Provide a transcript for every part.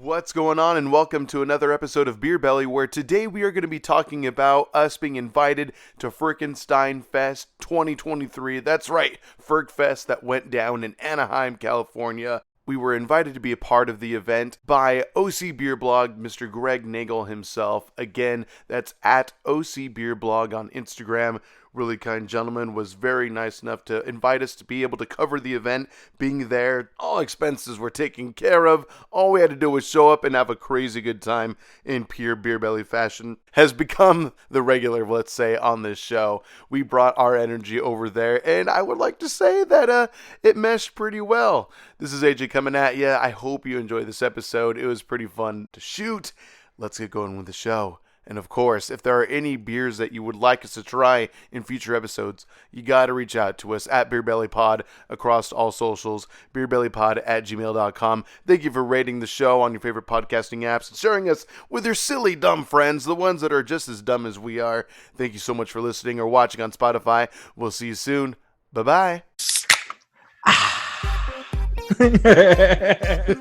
What's going on, and welcome to another episode of Beer Belly, where today we are going to be talking about us being invited to Firkenstein Fest 2023. That's right, FirkFest that went down in Anaheim, California. We were invited to be a part of the event by OC Beer Blog, Mr. Greg Nagel himself. Again, that's at OC Beer Blog on Instagram. Really kind gentleman, was very nice enough to invite us to be able to cover the event. Being there, all expenses were taken care of. All we had to do was show up and have a crazy good time in pure Beer Belly fashion. Has become the regular, let's say, on this show. We brought our energy over there, and I would like to say that it meshed pretty well. This is AJ coming at you. I hope you enjoy this episode. It was pretty fun to shoot. Let's get going with the show. And of course, if there are any beers that you would like us to try in future episodes, you got to reach out to us at BeerBellyPod across all socials, BeerBellyPod@gmail.com. Thank you for rating the show on your favorite podcasting apps and sharing us with your silly, dumb friends, the ones that are just as dumb as we are. Thank you so much for listening or watching on Spotify. We'll see you soon. Bye-bye.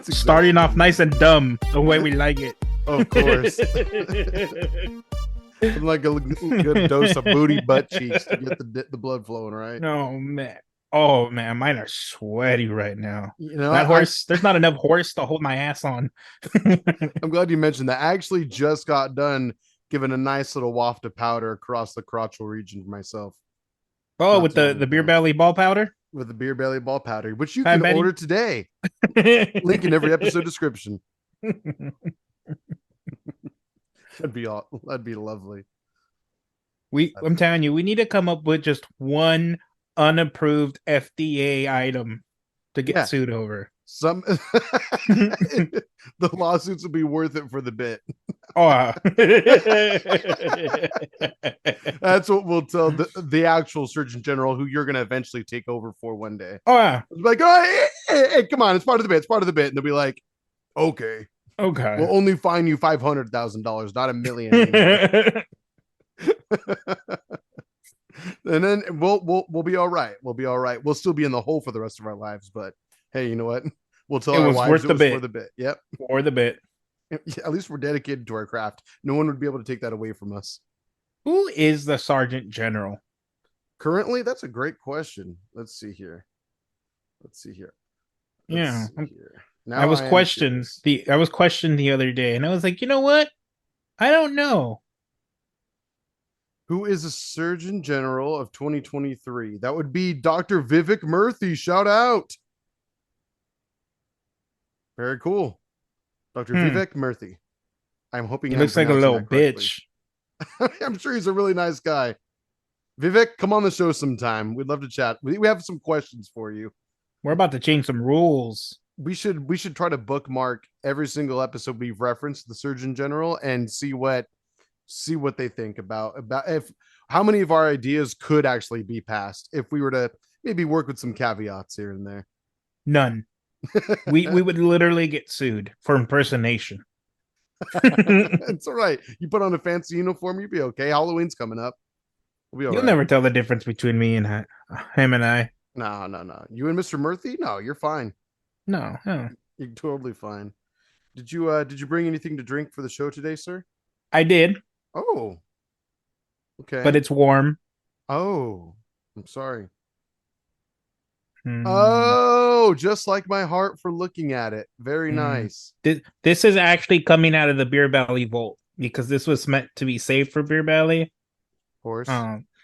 Starting off nice and dumb, the way we like it. Of course. Like a good dose of booty butt cheeks to get the blood flowing, right? Oh man, mine are sweaty right now. You know, that horse, there's not enough horse to hold my ass on. I'm glad you mentioned that. I actually just got done giving a nice little waft of powder across the crotchal region for myself. Oh, with the Beer Belly ball powder? With the Beer Belly ball powder, which you can order today. Link in every episode description. That'd be lovely. I'm telling you, we need to come up with just one unapproved FDA item to get sued over. The lawsuits will be worth it for the bit. Oh, that's what we'll tell the actual Surgeon General, who you're going to eventually take over for one day. Oh, yeah. Like, oh, hey, come on, it's part of the bit. It's part of the bit, and they'll be like, okay. We'll only fine you $500,000, not $1 million. And then we'll be all right. We'll be all right. We'll still be in the hole for the rest of our lives, but hey, you know what? We'll tell our wives it was for the bit. Yep, for the bit. At least we're dedicated to our craft. No one would be able to take that away from us. Who is the Sergeant General? Currently, that's a great question. Let's see here. I was questioned the other day, and I was like, you know what? I don't know. Who is the Surgeon General of 2023? That would be Dr. Vivek Murthy. Shout out. Very cool. Dr. Vivek Murthy. I'm hoping he looks like a little bitch. I'm sure he's a really nice guy. Vivek, come on the show sometime. We'd love to chat. We have some questions for you. We're about to change some rules. We should try to bookmark every single episode we've referenced the Surgeon General and see what they think about if how many of our ideas could actually be passed if we were to maybe work with some caveats here and there. None. we would literally get sued for impersonation. It's all right. You put on a fancy uniform, you'll be okay. Halloween's coming up. You'll never tell the difference between me and him and I. No. You and Mr. Murthy? No, you're fine. No. You're totally fine. Did you bring anything to drink for the show today, sir? I did. Oh. Okay. But it's warm. Oh. I'm sorry. Oh, just like my heart for looking at it. Very nice. This is actually coming out of the Beer Belly vault because this was meant to be saved for Beer Belly. Of course.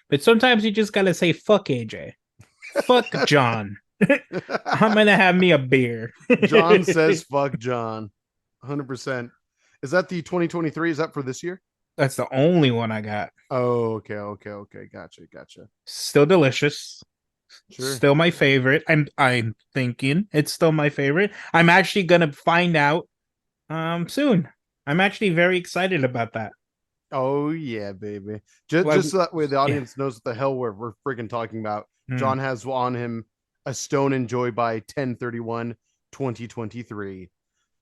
But sometimes you just gotta say fuck AJ. Fuck John. I'm gonna have me a beer. John says fuck John. 100%. Is that the 2023? Is that for this year? That's the only one I got. Oh, okay. Gotcha. Still delicious. Sure. Still my favorite. I'm thinking it's still my favorite. I'm actually gonna find out soon. I'm actually very excited about that. Oh yeah, baby. Just so that way the audience knows what the hell we're freaking talking about. John has on him a Stone Enjoy by 10/31/2023.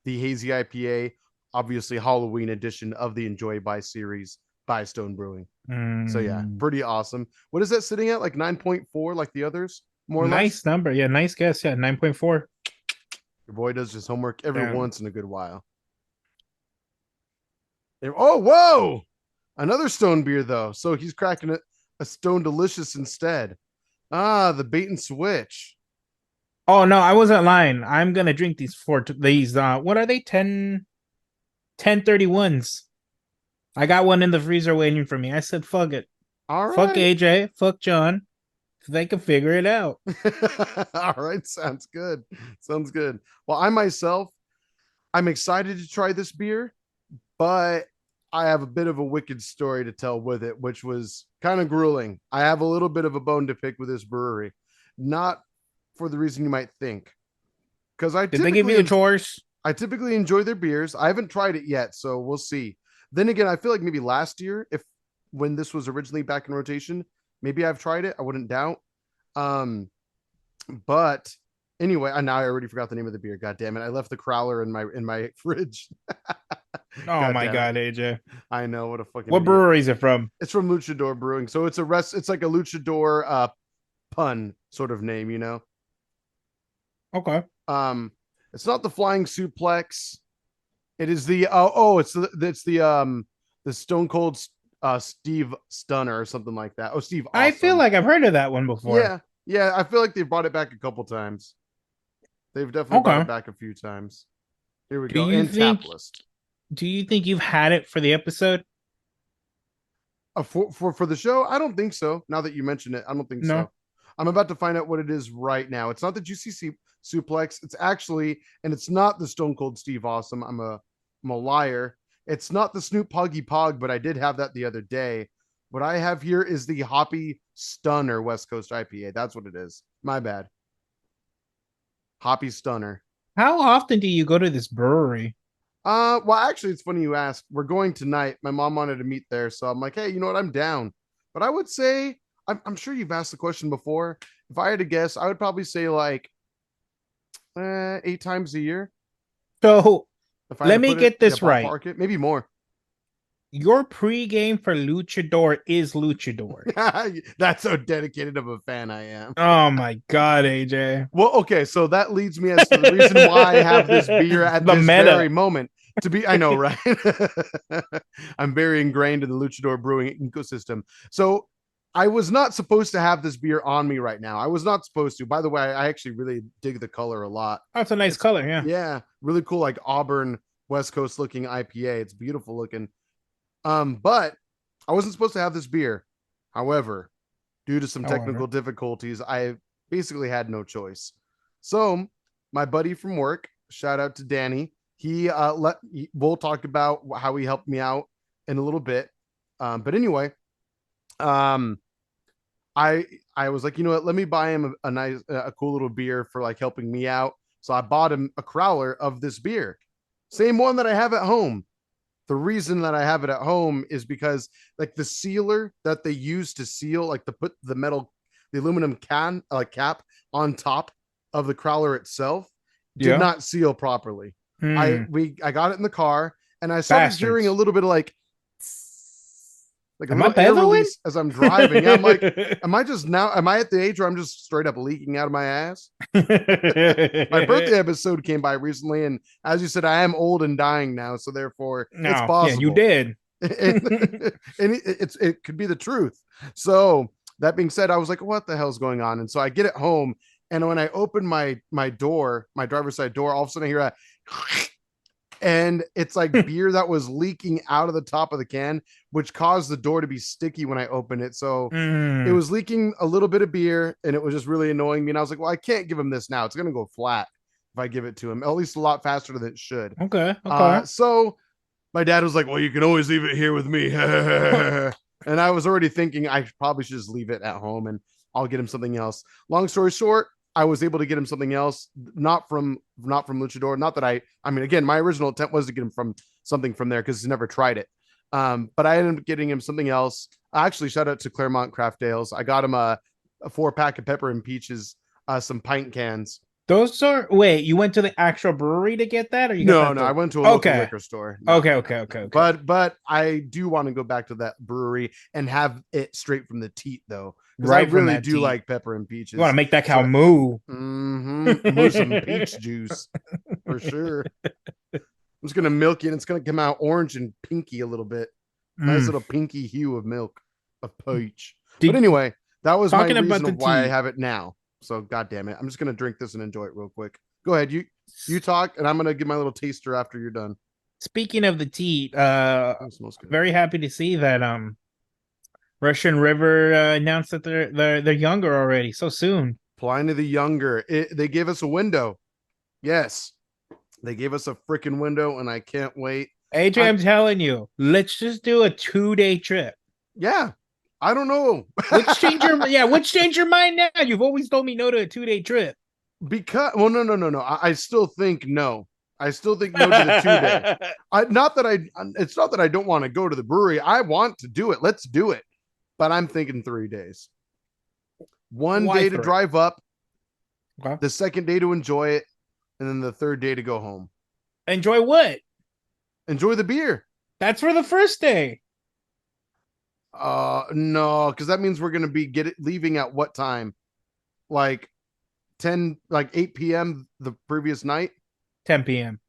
The hazy IPA, obviously Halloween edition of the Enjoy by series by Stone Brewing. So yeah, pretty awesome. What is that sitting at? Like 9.4 like the others? More or less? Nice number. Yeah, nice guess. Yeah, 9.4. Your boy does his homework every once in a good while. Oh, whoa! Another stone beer though. So he's cracking a stone delicious instead. Ah, the bait and switch. Oh no, I wasn't lying. I'm gonna drink these these. What are they? 1031s. I got one in the freezer waiting for me. I said, "Fuck it, All fuck right. AJ, fuck John. They can figure it out." All right, sounds good. Sounds good. Well, I myself, I'm excited to try this beer, but I have a bit of a wicked story to tell with it, which was kind of grueling. I have a little bit of a bone to pick with this brewery, not for the reason you might think, because Did they give you the chores? I typically enjoy their beers. I haven't tried it yet, so we'll see. Then again, I feel like maybe last year, if when this was originally back in rotation, maybe I've tried it. I wouldn't doubt. Um, but anyway, now I already forgot the name of the beer. God damn it! I left the crowler in my fridge. Oh God my damn it! god, AJ. I know, what a fucking What idiot. brewery is it from? It's from Luchador Brewing, so it's like a Luchador pun sort of name, you know. Okay. Um, it's not the Flying Suplex. It is the the Stone Cold Steve Stunner or something like that. Oh, Steve I feel Awesome. like I've heard of that one before. Yeah, yeah. I feel like they've brought it back a couple times. They've definitely brought Okay. it back a few times. Here we Do go. you And tap think list. do you think you've had it for the episode? For the show, I don't think so. Now that you mention it, I don't think No. so. I'm about to find out what it is right now. It's not the Juicy Suplex. It's actually, and it's not the Stone Cold Steve Awesome. I'm a liar. It's not the Snoop Poggy Pog, but I did have that the other day. What I have here is the Hoppy Stunner West Coast IPA. That's what it is. My bad. Hoppy Stunner. How often do you go to this brewery? Well, actually, it's funny you ask. We're going tonight. My mom wanted to meet there, so I'm like, hey, you know what? I'm down. But I would say, I'm sure you've asked the question before. If I had to guess, I would probably say like 8 times a year. So If I had to let me put it, get yeah, this right. ballpark it, maybe more. Your pregame for Luchador is Luchador. That's how dedicated of a fan I am. Oh my god, AJ. Well, okay, so that leads me as to the reason why I have this beer at The this very meta. moment. I know, right? I'm very ingrained in the Luchador Brewing ecosystem. So I was not supposed to have this beer on me right now. I was not supposed to. By the way, I actually really dig the color a lot. That's a nice It's, color, yeah. yeah, really cool, like Auburn West Coast looking IPA. It's beautiful looking. But I wasn't supposed to have this beer. However, due to some technical However. difficulties, I basically had no choice. So my buddy from work, shout out to Danny, we'll talk about how he helped me out in a little bit. But anyway, um, I was like, you know what? Let me buy him a nice, a cool little beer for like helping me out. So I bought him a crowler of this beer, same one that I have at home. The reason that I have it at home is because like the sealer that they use to seal, like to put the aluminum cap on top of the crowler itself, did Yeah. not seal properly. I got it in the car and I started hearing a Bastards. little bit of like a Am I little air beveling? release as I'm driving. Yeah, I'm like, am I at the age where I'm just straight up leaking out of my ass? My birthday episode came by recently, and as you said, I am old and dying now, so therefore it's No, yeah, you possible. did. And it could be the truth. So that being said, I was like, what the hell's going on? And so I get it home, and when I open my door, my driver's side door, all of a sudden I hear a and it's like beer that was leaking out of the top of the can, which caused the door to be sticky when I opened it. So it was leaking a little bit of beer, and it was just really annoying me. And I was like, well, I can't give him this now. It's gonna go flat if I give it to him, at least a lot faster than it should. Okay. Okay. So my dad was like, well, you can always leave it here with me. And I was already thinking I probably should just leave it at home and I'll get him something else. Long story short, I was able to get him something else, not from Luchador. Not that I mean, again, my original intent was to get him from something from there because he's never tried it. But I ended up getting him something else. Actually, shout out to Claremont Craft Ales. I got him a 4-pack of pepper and peaches, some pint cans. Those are wait, you went to the actual brewery to get that, or you got No, that I went to a local okay. liquor store. No. Okay. But I do want to go back to that brewery and have it straight from the teat though, because Right I from really that do teat. like pepper and peaches. You want to make that cow So, moo. moo some peach juice for sure. I'm just gonna milk it, and it's gonna come out orange and pinky a little bit. Nice little pinky hue of milk of peach. But anyway, that was my reason of why I have it now. So god damn it. I'm just gonna drink this and enjoy it real quick. Go ahead. You talk, and I'm gonna give my little taster after you're done. Speaking of the tea, very happy to see that Russian River announced that they're younger already so soon. Pliny the Younger. They gave us a window. Yes, they gave us a freaking window, and I can't wait. AJ, I'm telling you, let's just do a 2-day trip. Yeah, I don't know. Which change your mind now? You've always told me no to a 2-day trip. Because no. I still think no. I still think no to the 2-day. It's not that I don't want to go to the brewery. I want to do it. Let's do it. But I'm thinking 3 days. One day to drive up, the second day to enjoy it, and then the third day to go home. Enjoy what? Enjoy the beer. That's for the first day. No, because that means we're gonna be leaving at what time? Like 8 p.m. the previous night. 10 p.m.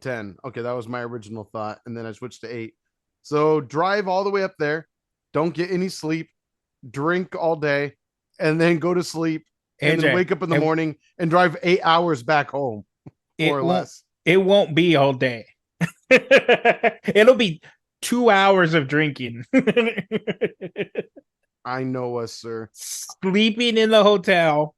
10. Okay, that was my original thought, and then I switched to 8. So drive all the way up there. Don't get any sleep. Drink all day, and then go to sleep, and then wake up in the morning and drive 8 hours back home, more or less. It won't be all day. It'll be 2 hours of drinking. I know us, sir. Sleeping in the hotel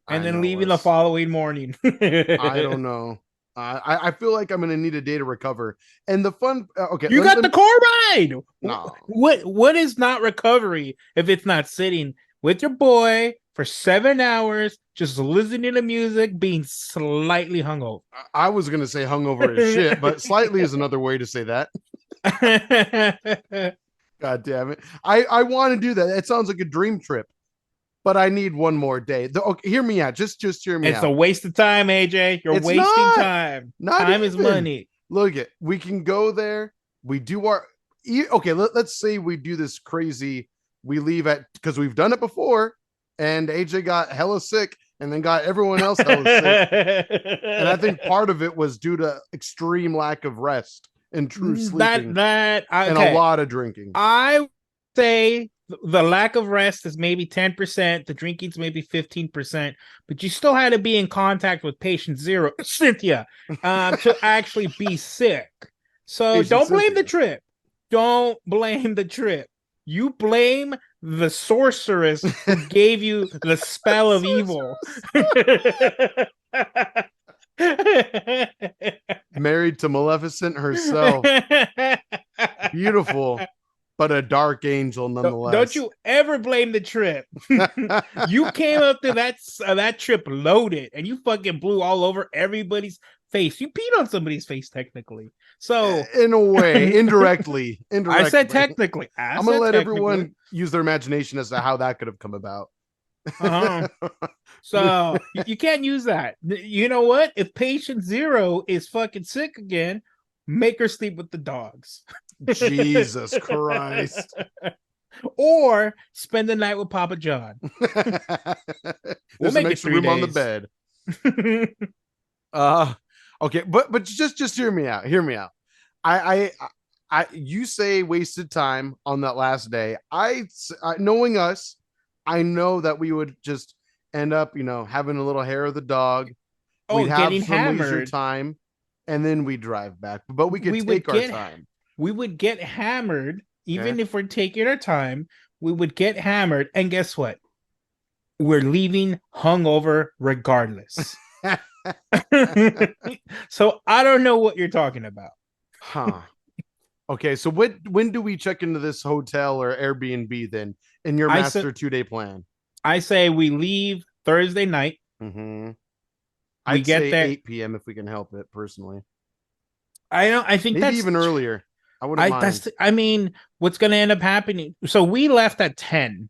and then leaving the following morning. I don't know. I feel like I'm gonna need a day to recover. And the fun, okay, you got the car ride. No, what is not recovery if it's not sitting with your boy for 7 hours, just listening to music, being slightly hungover? I was gonna say hungover as shit, but slightly is another way to say that. God damn it! I want to do that. It sounds like a dream trip. But I need one more day. Okay, hear me out. Just hear me out. It's a waste of time, AJ. You're wasting time. Time is money. Look it. We can go there. We do our okay. Let's say we do this crazy. We leave because we've done it before, and AJ got hella sick, and then got everyone else hella sick. And I think part of it was due to extreme lack of rest and true sleeping, and a lot of drinking. I say the lack of rest is maybe 10%, the drinking's maybe 15%, but you still had to be in contact with patient zero, Cynthia, to actually be sick. So don't blame the trip. Don't blame the trip. You blame the sorceress who gave you the spell of evil. Married to Maleficent herself. Beautiful. But a dark angel nonetheless. Don't you ever blame the trip. You came up to that trip loaded, and you fucking blew all over everybody's face. You peed on somebody's face, technically. So in a way, indirectly. I said technically. I'm gonna let everyone use their imagination as to how that could have come about. So you can't use that. You know what? If patient zero is fucking sick again, make her sleep with the dogs. Jesus Christ. Or spend the night with Papa John. We'll make it 3 room days. On the bed. Okay, but just hear me out. Hear me out. I you say wasted time on that last day. Knowing us, I know that we would just end up, having a little hair of the dog. We'd have getting some hammered. leisure time, and then we drive back. But we could take our time. We would get hammered, even if we're taking our time. We would get hammered, and guess what? We're leaving hungover regardless. So I don't know what you're talking about. Huh. Okay, so when do we check into this hotel or Airbnb then in your master 2-day plan? I say we leave Thursday night. Mm-hmm. I'd get say there 8 p.m. if we can help it, personally. I think maybe that's even earlier. I wouldn't mind. What's going to end up happening? So we left at 10.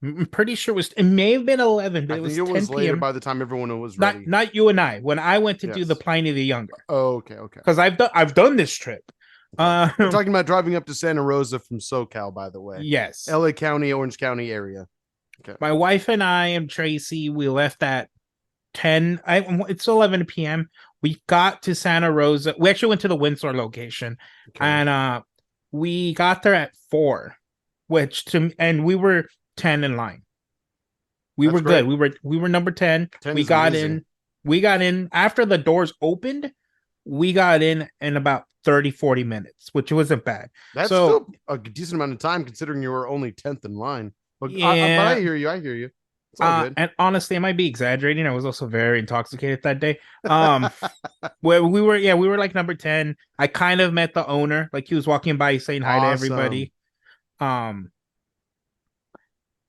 I'm pretty sure it may have been 11, but it was 10 was later p.m. by the time everyone was ready. Not you and I. When I went to do the Pliny the Younger. Oh, okay. Because I've done this trip. We're talking about driving up to Santa Rosa from SoCal, by the way. Yes. LA County, Orange County area. Okay. My wife and I and Tracy, we left at 10. It's 11 p.m. we got to Santa Rosa. We actually went to the Windsor location, Okay. and we got there at 4, and we were 10 in line. We That's were good. great. We were number 10. 10 We is got amazing. in. We got in after the doors opened. We got in about 30, 40 minutes, which wasn't bad. That's So, still a decent amount of time considering you were only 10th in line. But I yeah. hear you. I hear you. It's all good. And honestly, I might be exaggerating. I was also very intoxicated that day. Where we were like number 10. I kind of met the owner. Like he was walking by saying hi to everybody.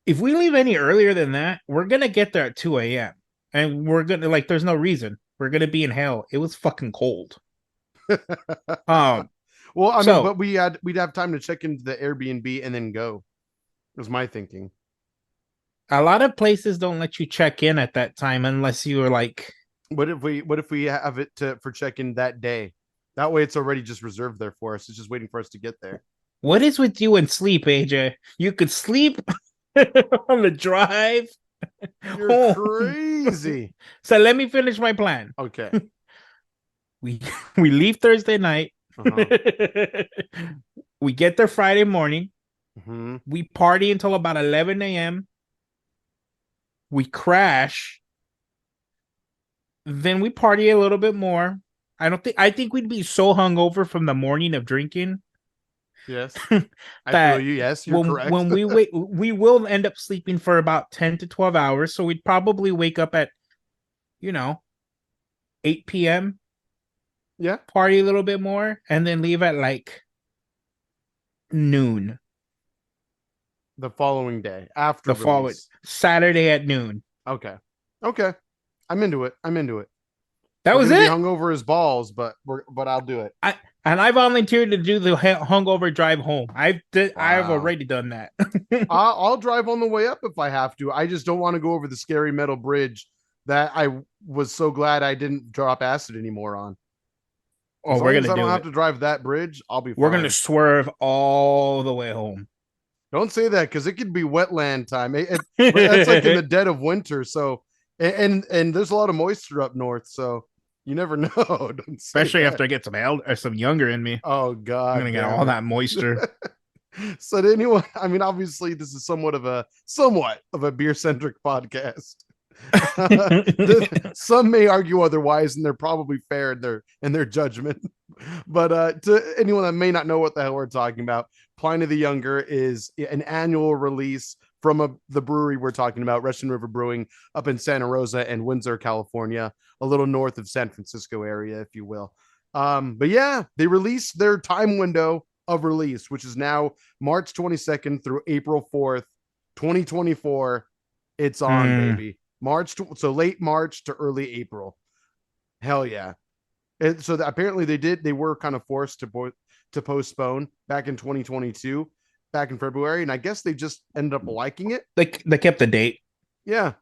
If we leave any earlier than that, we're gonna get there at 2 a.m. And we're gonna like there's no reason. We're gonna be in hell. It was fucking cold. Well, I mean, so- but we'd have time to check into the Airbnb and then go. Was my thinking. A lot of places don't let you check in at that time unless you are like, What if we have it for check-in that day? That way it's already just reserved there for us. It's just waiting for us to get there. what is with you and sleep, AJ? You could sleep on the drive. You're crazy. So let me finish my plan. Okay. We leave Thursday night. Uh-huh. We get there Friday morning. Mm-hmm. We party until about 11 a.m. We crash. Then we party a little bit more. I think we'd be so hungover from the morning of drinking. Yes. I feel you. Yes, you're correct. When we wait, we will end up sleeping for about 10 to 12 hours. So we'd probably wake up at, 8 p.m. Yeah. Party a little bit more and then leave at like noon. The following day after The following Saturday at noon. Okay. I'm into it. That We're was gonna it. be hungover as balls, but I'll do it. I volunteered to do the hungover drive home. I've Wow. already done that. I'll drive on the way up if I have to. I just don't want to go over the scary metal bridge that I was so glad I didn't drop acid anymore on. Oh, we're gonna I don't do have it. to drive that bridge. I'll be fine. We're gonna swerve all the way home. Don't say that because it could be wetland time. That's like in the dead of winter. So and there's a lot of moisture up north. So you never know. Don't say Especially that. after I get some younger in me. Oh God, I'm gonna get all that moisture. So to anyone, I mean, obviously this is somewhat of a beer centric podcast. Some may argue otherwise, and they're probably fair in their judgment. But to anyone that may not know what the hell we're talking about, Pliny the Younger is an annual release from the brewery we're talking about, Russian River Brewing, up in Santa Rosa and Windsor, California, a little north of San Francisco area, if you will. But yeah, they released their time window of release, which is now March 22nd through April 4th, 2024. It's on, baby. So late March to early April. Hell yeah. Apparently they were kind of forced to postpone back in 2022, back in February, and I guess they just ended up liking it. They kept the date. Yeah.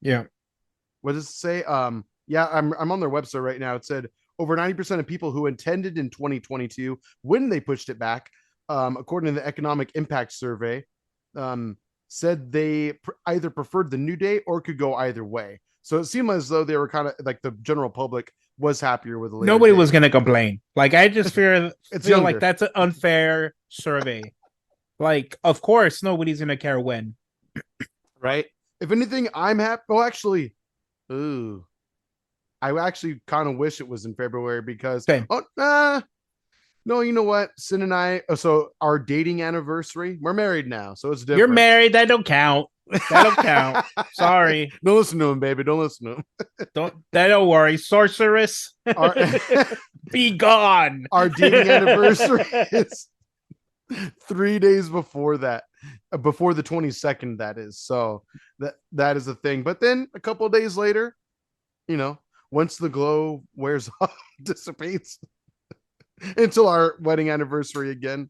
What does it say? Yeah, I'm on their website right now. It said over 90% of people who attended in 2022 when they pushed it back, according to the Economic Impact Survey, said they either preferred the new date or could go either way. So it seemed as though they were kind of like the general public was happier with the later Nobody date. was gonna complain. Like I just feel younger. like that's an unfair survey. Like, of course, nobody's gonna care when. Right. If anything, I'm happy. Oh, actually, I actually kind of wish it was in February because no, you know what? Sin and I, so our dating anniversary, we're married now, so it's different. You're married, that don't count. That don't count. Sorry. Don't listen to him, baby. Don't listen to him. Don't worry. Sorceress. Be gone. Our dating anniversary is 3 days before that, before the 22nd, that is. So that is a thing. But then a couple of days later, once the glow wears off, dissipates until our wedding anniversary again,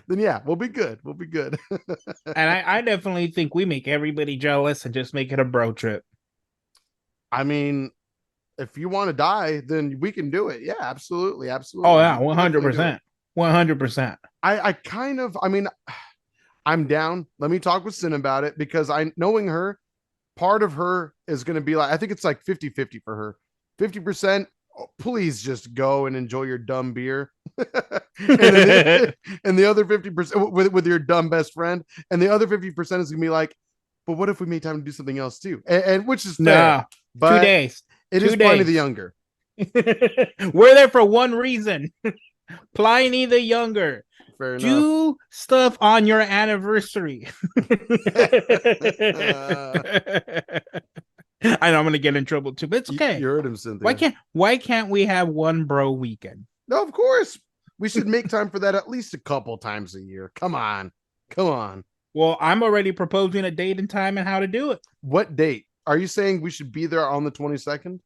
then yeah, we'll be good. And I definitely think we make everybody jealous and just make it a bro trip. I mean, if you want to die, then we can do it. Yeah, absolutely. Oh yeah, 100%. 100%. I'm down. Let me talk with Sin about it because knowing her, part of her is going to be like, I think it's like 50-50 for her. 50% oh, please just go and enjoy your dumb beer. And the other 50% with your dumb best friend, and the other 50% is gonna be like, but what if we made time to do something else too? And which is fair, Nah, but 2 days. it 2 is Pliny days. the Younger. We're there for one reason. Pliny the Younger. Fair enough. Do stuff on your anniversary. I know I'm gonna get in trouble too, but it's okay. You heard him, Cynthia. Why can't we have one bro weekend? No, of course. We should make time for that at least a couple times a year. Come on. Well, I'm already proposing a date and time and how to do it. What date? Are you saying we should be there on the 22nd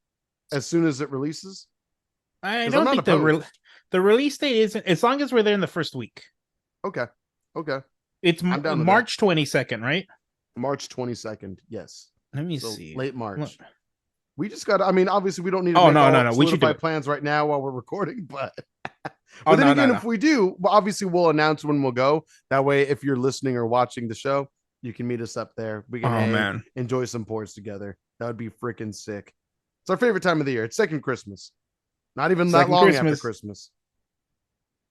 as soon as it releases? I don't think the release date isn't, as long as we're there in the first week. Okay. It's March 22nd, right? March 22nd. Yes. Let me see. Late March. Look. We just got, I mean, obviously we don't need to we should do plans right now while we're recording, but if we do, well, obviously we'll announce when we'll go. That way, if you're listening or watching the show, you can meet us up there. We can enjoy some pours together. That would be freaking sick. It's our favorite time of the year. It's second Christmas. Not even that long after Christmas.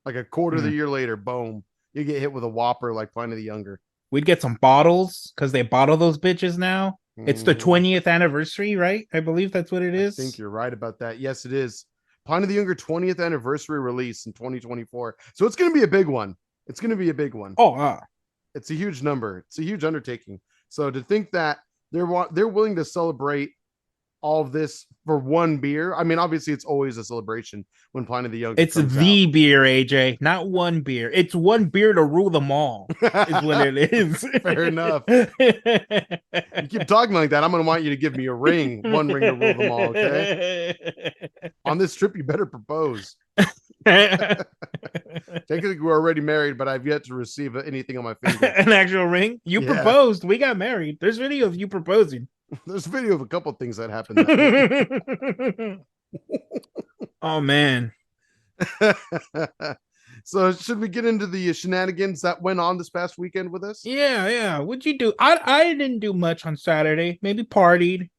Like a quarter of the year later, boom. You get hit with a whopper like Pliny the Younger. We'd get some bottles because they bottle those bitches now. It's the 20th anniversary, right? I believe that's what it is. I think you're right about that. Yes, it is. Pliny the Younger 20th anniversary release in 2024. So it's going to be a big one. Oh, it's a huge number. It's a huge undertaking. So to think that they're willing to celebrate all of this for one beer. I mean, obviously it's always a celebration when Pliny the Younger It's the beer, AJ, not one beer. It's one beer to rule them all is what it is. Fair enough. You keep talking like that, I'm going to want you to give me a ring. One ring to rule them all, okay? On this trip, you better propose. Technically, we're already married, but I've yet to receive anything on my finger. An actual ring? You proposed. We got married. There's video of you proposing. There's a video of a couple things that happened. That oh, man. So should we get into the shenanigans that went on this past weekend with us? Yeah. What'd you do? I didn't do much on Saturday. Maybe partied.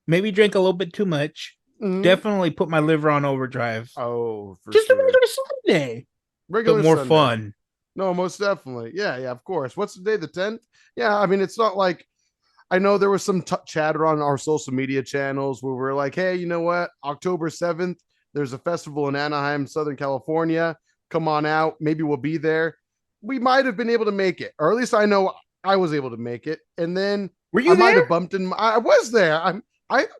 Maybe drank a little bit too much. Definitely put my liver on overdrive. Oh, just a regular Sunday. Regular but more Sunday. Fun. No, most definitely. Yeah, of course. What's the day? The 10th? Yeah, I mean, it's not like, I know there was some chatter on our social media channels where we're like, hey, you know what? October 7th, there's a festival in Anaheim, Southern California. Come on out. Maybe we'll be there. We might have been able to make it, or at least I know I was able to make it. And then were you might have bumped in. I was there.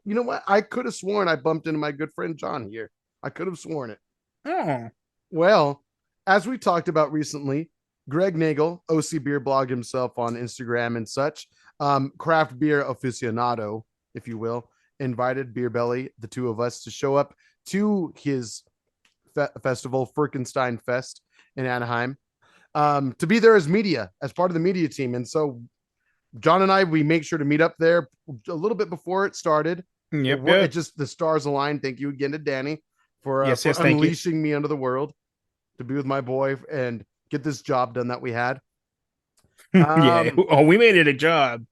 You know what? I could have sworn I bumped into my good friend John here. I could have sworn it. Oh. Well, as we talked about recently, Greg Nagel, OC Beer Blog himself on Instagram and such, craft beer aficionado, if you will, invited Beer Belly, the two of us, to show up to his festival, Firkenstein Fest in Anaheim, to be there as part of the media team. And so John and I, we make sure to meet up there a little bit before it started. Yep. It just, the stars aligned. Thank you again to Danny for unleashing me onto the world to be with my boy and get this job done that we had. We made it a job.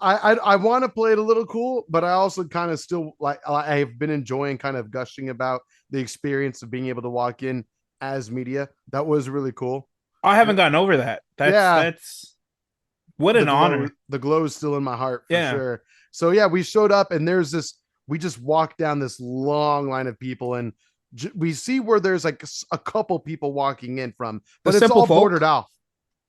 I want to play it a little cool, but I also kind of still I have been enjoying kind of gushing about the experience of being able to walk in as media. That was really cool. I haven't gotten over that. That's what an honor. The glow is still in my heart for sure. So yeah, we showed up and we just walked down this long line of people and we see where there's like a couple people walking in from, but it's all bordered off.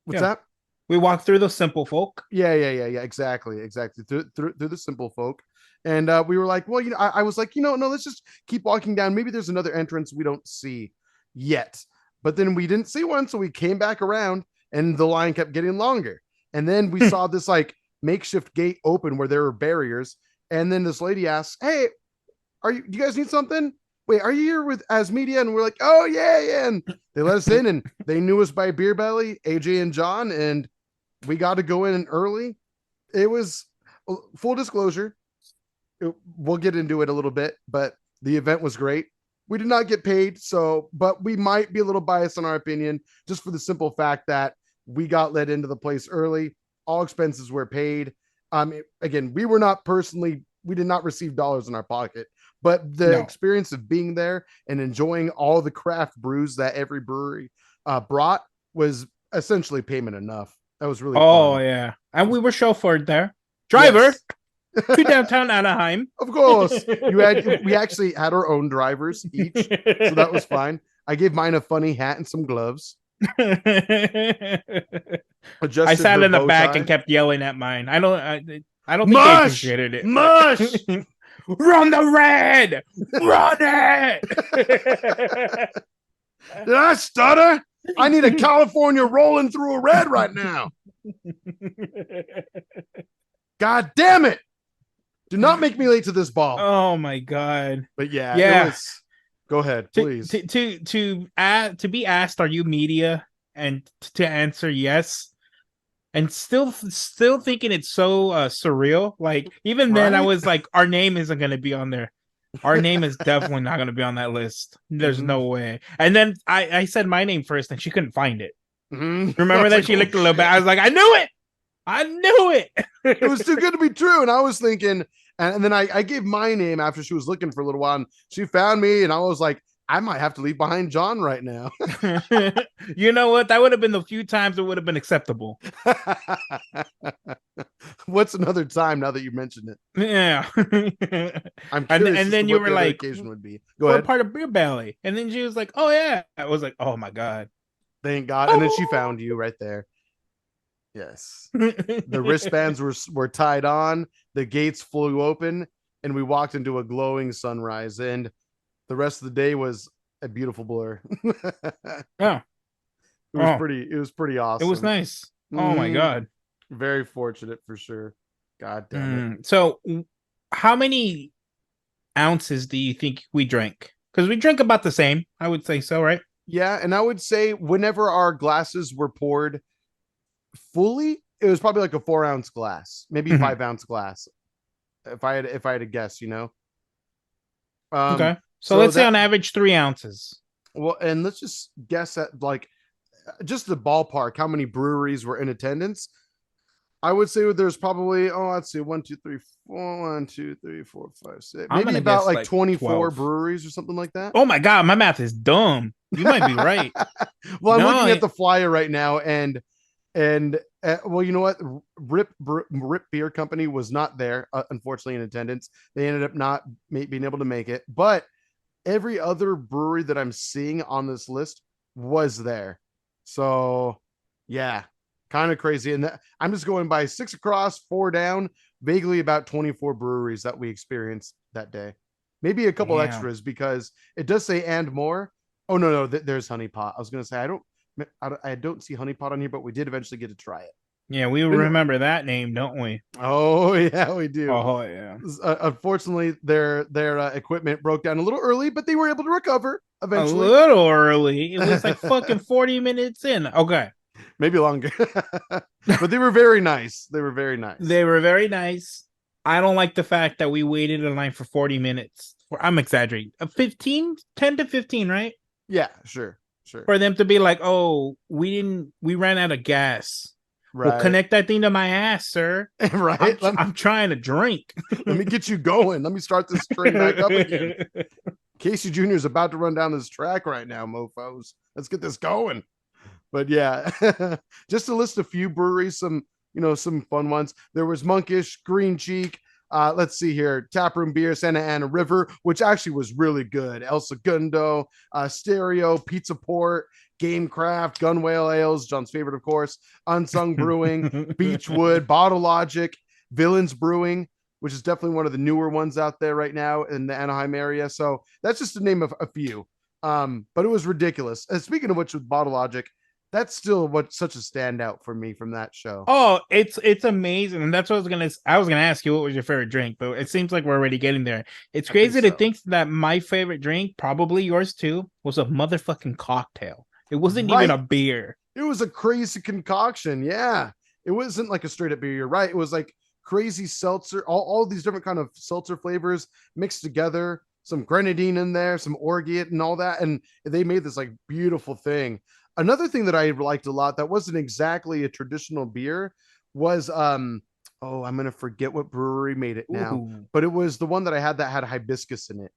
What's that? We walked through the simple folk. Yeah. Exactly. Through the simple folk. And we were like, well, I was like, no, let's just keep walking down. Maybe there's another entrance we don't see yet. But then we didn't see one. So we came back around and the line kept getting longer. And then we saw this like makeshift gate open where there were barriers. And then this lady asks, hey, do you guys need something? Wait, are you here with as media? And we're like, oh yeah. And they let us in and they knew us by Beer Belly, AJ and John. And we got to go in early. It was full disclosure. We'll get into it a little bit, but the event was great. We did not get paid. But we might be a little biased in our opinion, just for the simple fact that we got let into the place early. All expenses were paid. Again, we did not receive dollars in our pocket. but the No. experience of being there and enjoying all the craft brews that every brewery brought was essentially payment enough. That was really Oh fun. yeah, and we were chauffeured there. Driver Yes. to downtown Anaheim. Of course. We actually had our own drivers each, so that was fine. I gave mine a funny hat and some gloves. I Adjusted sat her in the bow back tie. and kept yelling at mine. I don't think they Mush! appreciated it. Mush! Run the red! Run it! Did I stutter? I need a California rolling through a red right now. God damn it. Do not make me late to this ball. Oh my god. But yeah, Yeah. it was. Go ahead, please. To be asked, are you media, and to answer yes, and still thinking it's so surreal. Like even then, I Right? was like, our name isn't going to be on there. Our name is definitely not going to be on that list. There's no way. And then I said my name first, and she couldn't find it. Remember that? She looked a little bit. I was like, I knew it. I knew it. It was too good to be true. And I was thinking, and then I gave my name after she was looking for a little while, and she found me, and I was like, I might have to leave behind John right now. You know what? That would have been the few times it would have been acceptable. What's another time now that you mentioned it? Yeah. I'm and curious then you were the other like, occasion would be. Go we're ahead. part of Beer Belly. And then she was like, oh yeah. I was like, oh my god. Thank God. And then she found you right there. Yes. The wristbands were tied on, the gates flew open, and we walked into a glowing sunrise, and the rest of the day was a beautiful blur. Yeah. It was pretty awesome. It was nice. Oh my god. Very fortunate for sure. God damn it. So how many ounces do you think we drank? Because we drink about the same, I would say so, right? Yeah, and I would say whenever our glasses were poured fully, it was probably like a 4-ounce glass, maybe 5-ounce glass. If I had to guess, you know. Okay. So let's say on average 3 ounces. Well, and let's just guess at like just the ballpark, how many breweries were in attendance. I would say there's probably, let's see, 1, 2, 3, 4, 1, 2, 3, 4, 5, 6, maybe about like 24 12. breweries or something like that. Oh my god, my math is dumb. You might be right. Well, I'm looking at the flyer right now, and well, you know what? Rip Beer Company was not there, unfortunately, in attendance. They ended up not being able to make it, but every other brewery that I'm seeing on this list was there. So yeah, kind of crazy. And I'm just going by 6 across, 4 down, vaguely about 24 breweries that we experienced that day. Maybe a couple extras, because it does say and more. Oh no, there's Honey Pot. I was gonna say I don't see Honey Pot on here, but we did eventually get to try it. Yeah, we remember that name, don't we? Oh yeah, we do. Oh yeah. Unfortunately, their equipment broke down a little early, but they were able to recover eventually. A little early. It was like fucking 40 minutes in. Okay. Maybe longer. But they were very nice. They were very nice. I don't like the fact that we waited in line for 40 minutes. I'm exaggerating. 10 to 15, right? Yeah, sure. For them to be like, oh, we ran out of gas. Right. Well, connect that thing to my ass, sir. Right. I'm trying to drink. Let me get you going. Let me start this train back up again. Casey Jr. is about to run down this track right now, mofos. Let's get this going. But yeah, just to list a few breweries, some fun ones. There was Monkish, Green Cheek. Let's see here. Taproom Beer, Santa Ana River, which actually was really good. El Segundo, Stereo, Pizza Port, Game Craft, Gun Whale Ales, John's favorite, of course, Unsung Brewing, Beechwood, Bottle Logic, Villains Brewing, which is definitely one of the newer ones out there right now in the Anaheim area. So that's just to name a few. But it was ridiculous. And speaking of which, with Bottle Logic, that's still what's such a standout for me from that show. Oh, it's amazing. And that's what I was gonna ask you, what was your favorite drink, but it seems like we're already getting there. It's crazy to think that my favorite drink, probably yours too, was a motherfucking cocktail. It wasn't even a beer. It was a crazy concoction. Yeah. It wasn't like a straight up beer. You're right. It was like crazy seltzer, all these different kind of seltzer flavors mixed together, some grenadine in there, some orgeat and all that. And they made this like beautiful thing. Another thing that I liked a lot that wasn't exactly a traditional beer was Oh, I'm gonna forget what brewery made it now, Ooh, but it was the one that I had that had hibiscus in it.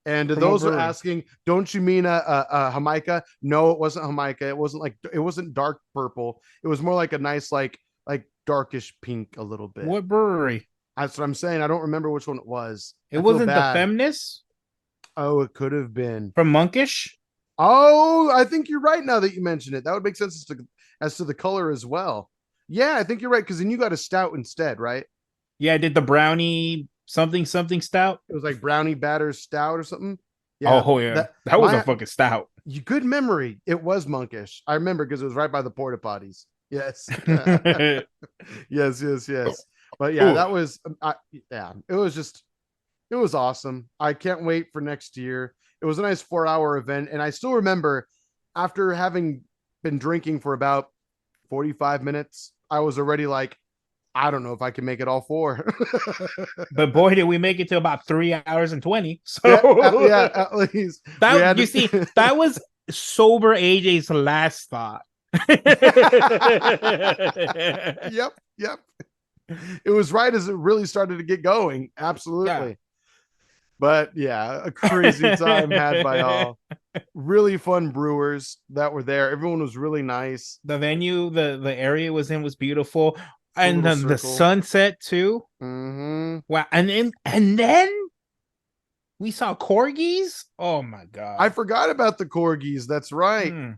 And from what those are brewery? asking, don't you mean a Jamaica? No, it wasn't Jamaica. It wasn't dark purple. It was more like a nice like darkish pink a little bit. What brewery? That's what I'm saying. I don't remember which one it was. It I feel wasn't the bad. Feminist Oh, it could have been. from Monkish. Oh, I think you're right now that you mention it. That would make sense as to the color as well. Yeah, I think you're right because then you got a stout instead, right? Yeah, I did the brownie something something stout. It was like brownie batter stout or something. Yeah, Oh yeah, that that was a my fucking stout. good memory. It was monkish. I remember because it was right by the porta potties. Yes, yes. But yeah, Ooh. that was yeah. It was awesome. I can't wait for next year. It was a nice 4-hour event, and I still remember after having been drinking for about 45 minutes, I was already like, I don't know if I can make it all four. But boy, did we make it to about 3 hours and 20. Yeah, at least we That had you see, that was sober AJ's last thought. Yep. It was right as it really started to get going. Absolutely. Yeah. But yeah, a crazy time had by all. Really fun brewers that were there. Everyone was really nice. The venue, the area was in was beautiful. The And little then the circle. sunset too. Mm-hmm. Wow. And then we saw corgis. Oh my god. I forgot about the corgis. That's right. Hmm.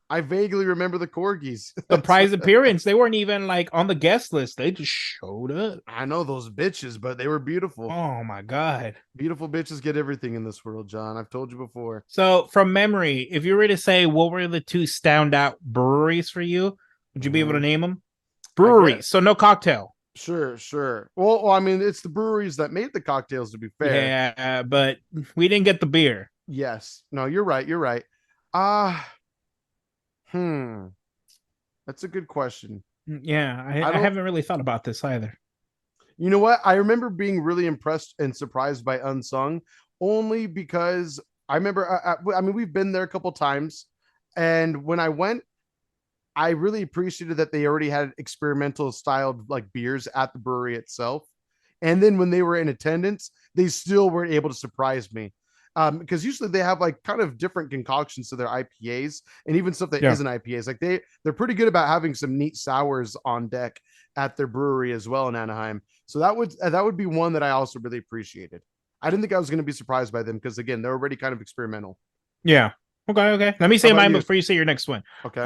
I vaguely remember the corgis. Surprise appearance. They weren't even like on the guest list. They just showed up. I know those bitches, but they were beautiful. Oh my god. Beautiful bitches get everything in this world, John. I've told you before. So from memory, if you were to say what were the two standout breweries for you, would you be able to name them? Breweries. So no cocktail. Sure. Well, I mean, it's the breweries that made the cocktails, to be fair. Yeah, but we didn't get the beer. Yes. No, you're right. Ah, that's a good question. Yeah, I haven't really thought about this either. You know what? I remember being really impressed and surprised by Unsung, only because I remember. I mean, we've been there a couple times, and when I went, I really appreciated that they already had experimental styled like beers at the brewery itself. And then when they were in attendance, they still weren't able to surprise me. Because usually they have like kind of different concoctions to their IPAs and even stuff that Yeah. isn't IPAs. Like they're pretty good about having some neat sours on deck at their brewery as well in Anaheim. So that would be one that I also really appreciated. I didn't think I was going to be surprised by them because again, they're already kind of experimental. Yeah. Okay. Let me say How about mine you? before you say your next one. Okay.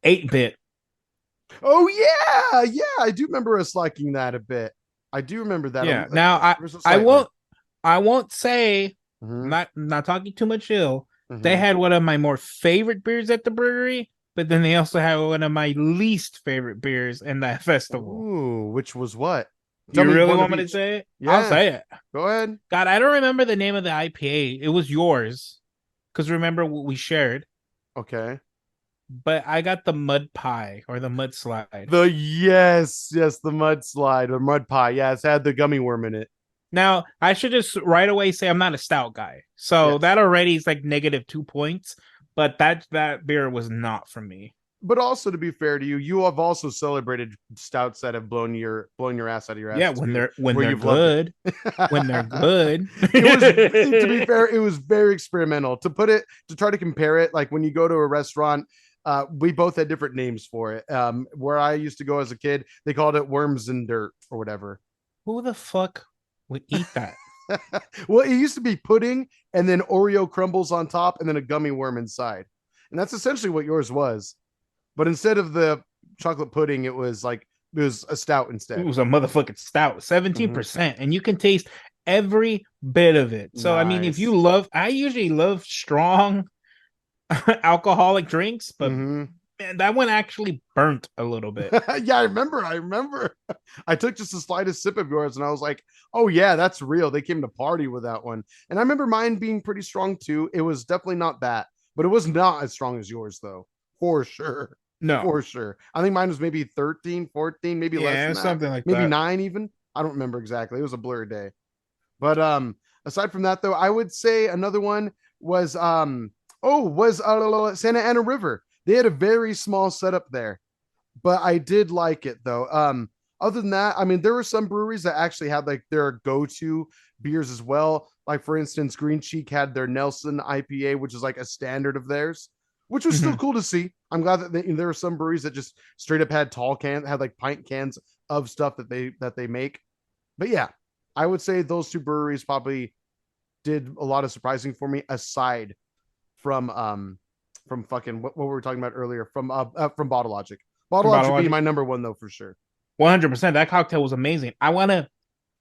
8-bit. Oh yeah, I do remember us liking that a bit. I do remember that. Yeah. Now I won't say not talking too much ill. They had one of my more favorite beers at the brewery, but then they also had one of my least favorite beers in that festival. Ooh, which was what? You really want me to say it? Yeah. I'll say it. Go ahead. God, I don't remember the name of the IPA. It was yours. Because remember what we shared. Okay. But I got the mud pie or the mudslide. The mudslide or mud pie. Yeah, it's had the gummy worm in it. Now, I should just right away say I'm not a stout guy. So that already is like -2 points. But that beer was not for me. But also to be fair to you, you have also celebrated stouts that have blown your ass out of your ass. Yeah, when they're good. When they're good. To be fair, it was very experimental. To try to compare it, like when you go to a restaurant, we both had different names for it. Where I used to go as a kid, they called it worms and dirt or whatever. Who the fuck would eat that? Well, it used to be pudding and then Oreo crumbles on top and then a gummy worm inside. And that's essentially what yours was. But instead of the chocolate pudding, it was a stout instead. It was a motherfucking stout, 17%. And you can taste every bit of it. So, I mean, if you I usually love strong alcoholic drinks, but man, that one actually burnt a little bit. Yeah, I remember. I took just the slightest sip of yours and I was like, oh yeah, that's real. They came to party with that one. And I remember mine being pretty strong too. It was definitely not that, but it was not as strong as yours though, for sure. No, for sure. I think mine was maybe 13, 14, maybe less than that. Something like maybe that. 9 even. I don't remember exactly. It was a blurred day. But aside from that though, I would say another one was Santa Ana River. They had a very small setup there, but I did like it though. other than that, I mean, there were some breweries that actually had like their go-to beers as well. Like for instance, Green Cheek had their Nelson IPA, which is like a standard of theirs, which was still cool to see. I'm glad that there were some breweries that just straight up had tall cans, had like pint cans of stuff that they make. But yeah, I would say those two breweries probably did a lot of surprising for me, aside from fucking what we were talking about earlier from Bottle Logic. Bottle Logic would be my number one though for sure. 100%. That cocktail was amazing. I want to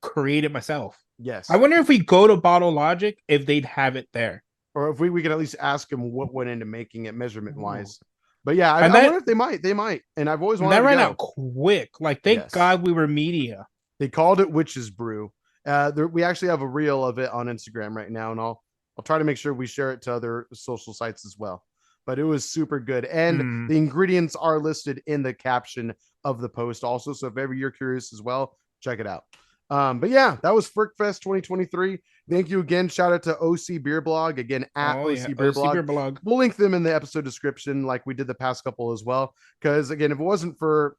create it myself. Yes. I wonder if we go to Bottle Logic if they'd have it there, or if we could at least ask them what went into making it measurement wise. But yeah, I wonder if they might. And I've always wanted that to ran go. out quick. Like, thank God we were media. They called it Witch's Brew. We actually have a reel of it on Instagram right now, and I'll try to make sure we share it to other social sites as well. But it was super good, and the ingredients are listed in the caption of the post also. So if ever you're curious as well, check it out. But yeah, that was FirkFest 2023. Thank you again. Shout out to OC Beer Blog again at OC Beer Blog. We'll link them in the episode description, like we did the past couple as well. Because again, if it wasn't for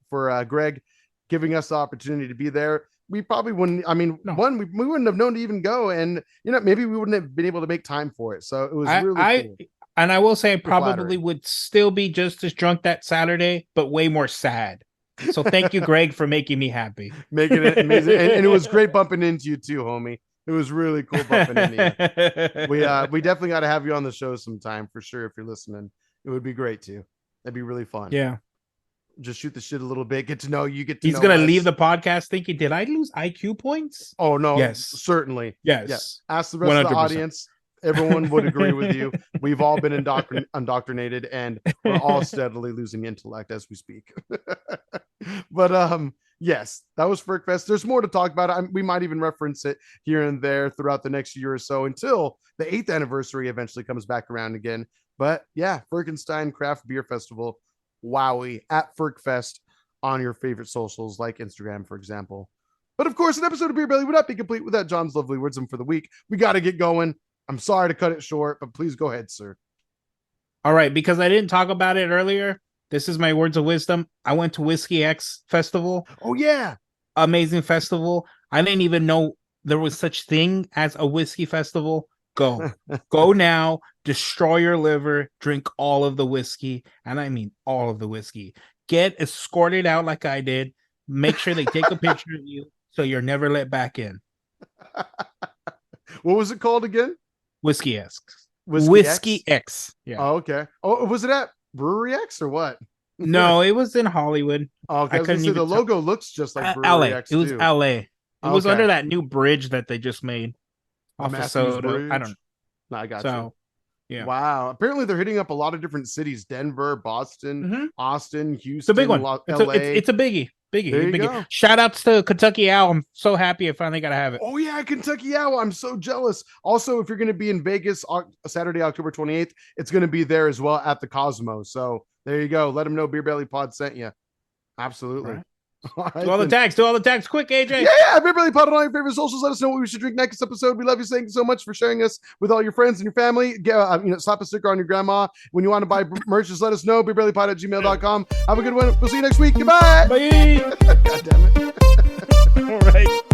Greg giving us the opportunity to be there, we probably wouldn't. I mean, we wouldn't have known to even go, and maybe we wouldn't have been able to make time for it. So it was really cool. And I will say, I probably would still be just as drunk that Saturday, but way more sad. So thank you, Greg, for making me happy. Making it amazing. And it was great bumping into you too, homie. It was really cool bumping into you. We definitely got to have you on the show sometime for sure. If you're listening, it would be great too. That'd be really fun. Yeah. Just shoot the shit a little bit. Get to know you. He's going to leave the podcast thinking, did I lose IQ points? Oh, no. Yes. Certainly. Yes. Ask the rest 100%. Of the audience. Everyone would agree with you. We've all been indoctrinated, and we're all steadily losing intellect as we speak. But yes, that was FirkFest. There's more to talk about. We might even reference it here and there throughout the next year or so until the 8th anniversary eventually comes back around again. But yeah, Firkenstein Craft Beer Festival, wowie, at FirkFest on your favorite socials like Instagram, for example. But of course, an episode of Beer Belly would not be complete without John's lovely words. And for the week, we got to get going. I'm sorry to cut it short, but please go ahead, sir. All right, because I didn't talk about it earlier, this is my words of wisdom. I went to TheWhiskyX Festival. Oh, yeah. Amazing festival. I didn't even know there was such thing as a whiskey festival. Go. Go now. Destroy your liver. Drink all of the whiskey. And I mean all of the whiskey. Get escorted out like I did. Make sure they take a picture of you so you're never let back in. What was it called again? TheWhiskyX. TheWhiskyX. Yeah. Oh, okay. Oh, was it at Brewery X or what? No, it was in Hollywood. Oh, okay. I couldn't even the logo looks just like Brewery LA. X. It was LA. It was under that new bridge that they just made. Off of Soda. I don't know. No, I got you. Yeah. Wow. Apparently they're hitting up a lot of different cities: Denver, Boston, Austin, Houston. It's a big one. LA. It's a biggie. Biggie. Go. Shout outs to Kentucky Owl. I'm so happy I finally got to have it. Oh yeah, Kentucky Owl. I'm so jealous. Also, if you're going to be in Vegas Saturday, October 28th, it's going to be there as well at the Cosmo. So there you go. Let them know BeerBellyPod sent you. Absolutely. Right. Do all the tags quick, AJ. Yeah, BeerBellyPod on all your favorite socials. Let us know what we should drink next episode. We love you. Thank you so much for sharing us with all your friends and your family. Slap a sticker on your grandma. When you want to buy merch, just let us know. BeerBellyPod@gmail.com. Have a good one. We'll see you next week. Goodbye. Bye. God damn it. All right.